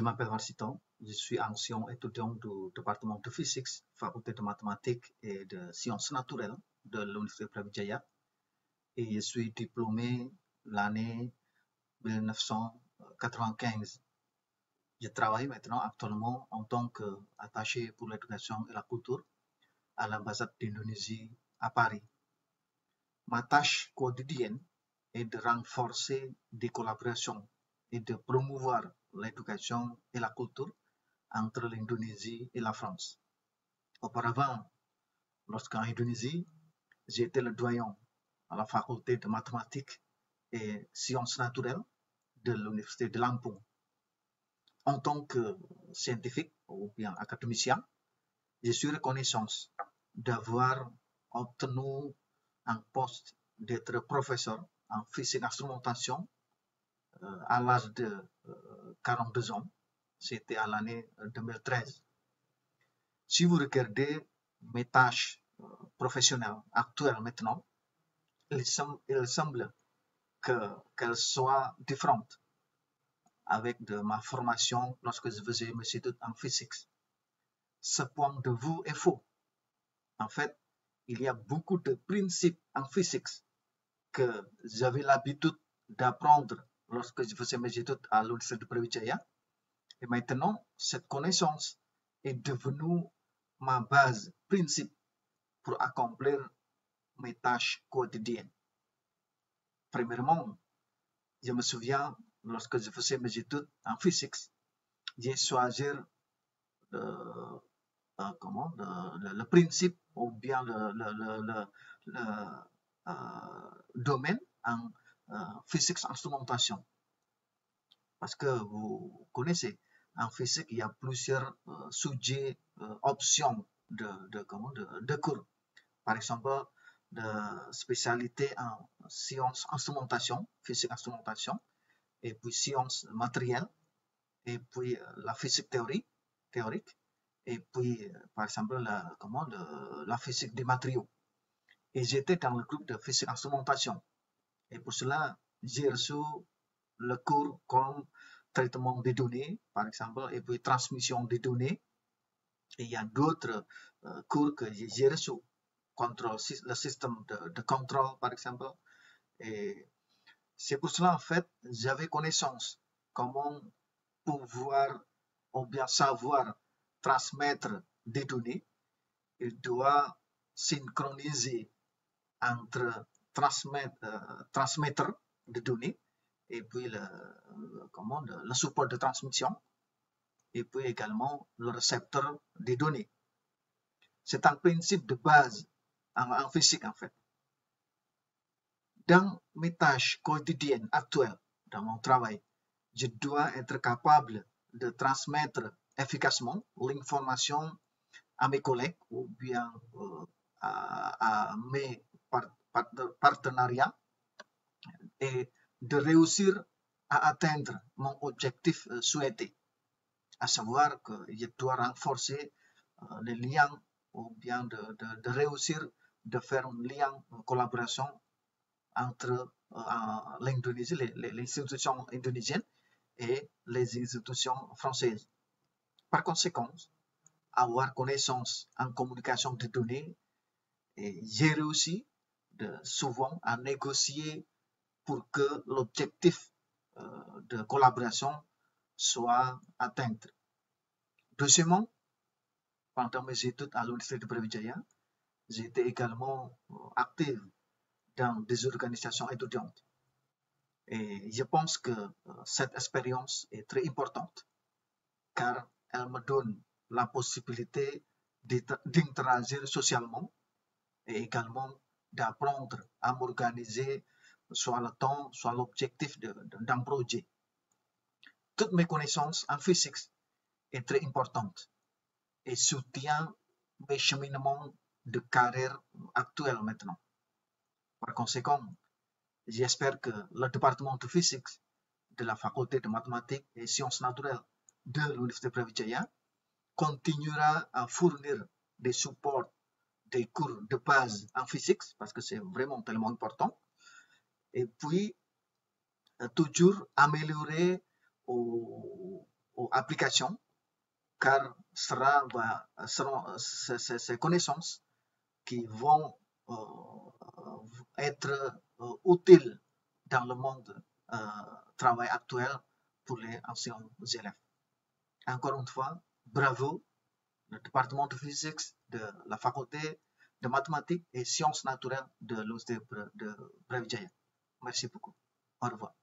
m'appelle Marciton, je suis ancien étudiant du département de physique, faculté de mathématiques et de sciences naturelles de l'Université Brawijaya et je suis diplômé l'année 1995. Je travaille maintenant actuellement en tant qu'attaché pour l'éducation et la culture à l'ambassade d'Indonésie à Paris. Ma tâche quotidienne est de renforcer des collaborations et de promouvoir l'éducation et la culture entre l'Indonésie et la France. Auparavant, lorsqu'en Indonésie, j'étais le doyen à la faculté de mathématiques et sciences naturelles de l'Université de Lampung. En tant que scientifique ou bien académicien, je suis reconnaissant d'avoir obtenu un poste d'être professeur en physique instrumentation à l'âge de 42 ans. C'était à l'année 2013. Si vous regardez mes tâches professionnelles actuelles maintenant, il semble qu'elles soient différentes avec de ma formation lorsque je faisais mes études en physique. Ce point de vue est faux. En fait, il y a beaucoup de principes en physique que j'avais l'habitude d'apprendre lorsque je faisais mes études à l'Université de Brawijaya. Et maintenant, cette connaissance est devenue ma base principe pour accomplir mes tâches quotidiennes. Premièrement, je me souviens, lorsque je faisais mes études en physique, j'ai choisi le principe ou bien le domaine en physique instrumentation. Parce que vous connaissez, en physique, il y a plusieurs sujets, options de cours. Par exemple, de spécialité en sciences instrumentation, physique instrumentation, et puis sciences matérielles, et puis la physique théorique, et puis par exemple la physique des matériaux. Et j'étais dans le groupe de physique instrumentation. Et pour cela, j'ai reçu le cours comme traitement des données, par exemple, et puis transmission des données. Et il y a d'autres cours que j'ai reçus, le système de contrôle, par exemple. Et c'est pour cela, en fait, j'avais connaissance comment pouvoir ou bien savoir transmettre des données. Il doit synchroniser entre transmettre des données et puis le support de transmission et puis également le récepteur des données. C'est un principe de base en physique en fait. Dans mes tâches quotidiennes actuelles, dans mon travail, je dois être capable de transmettre efficacement l'information à mes collègues ou bien à mes partenariats et de réussir à atteindre mon objectif souhaité, à savoir que je dois renforcer les liens ou bien de réussir de faire un lien, une collaboration entre l'Indonésie, les institutions indonésiennes et les institutions françaises. Par conséquent, avoir connaissance en communication de données et j'ai réussi souvent à négocier pour que l'objectif de collaboration soit atteint. Deuxièmement, pendant mes études à l'Université de Brawijaya, j'étais également active dans des organisations étudiantes. Et je pense que cette expérience est très importante car elle me donne la possibilité d'interagir socialement et également d'apprendre à m'organiser soit le temps, soit l'objectif d'un projet. Toutes mes connaissances en physique sont très importantes et soutiennent mes cheminements de carrière actuels maintenant. Par conséquent, j'espère que le département de physique de la faculté de mathématiques et sciences naturelles de l'Université Brawijaya continuera à fournir des supports, des cours de base en physique, parce que c'est vraiment tellement important, et puis toujours améliorer ou ou application, car seront ces connaissances qui vont être utiles dans le monde travail actuel pour les anciens élèves. Encore une fois, bravo, le département de physique de la faculté de mathématiques et sciences naturelles de l'Université de Brawijaya. Merci beaucoup. Au revoir.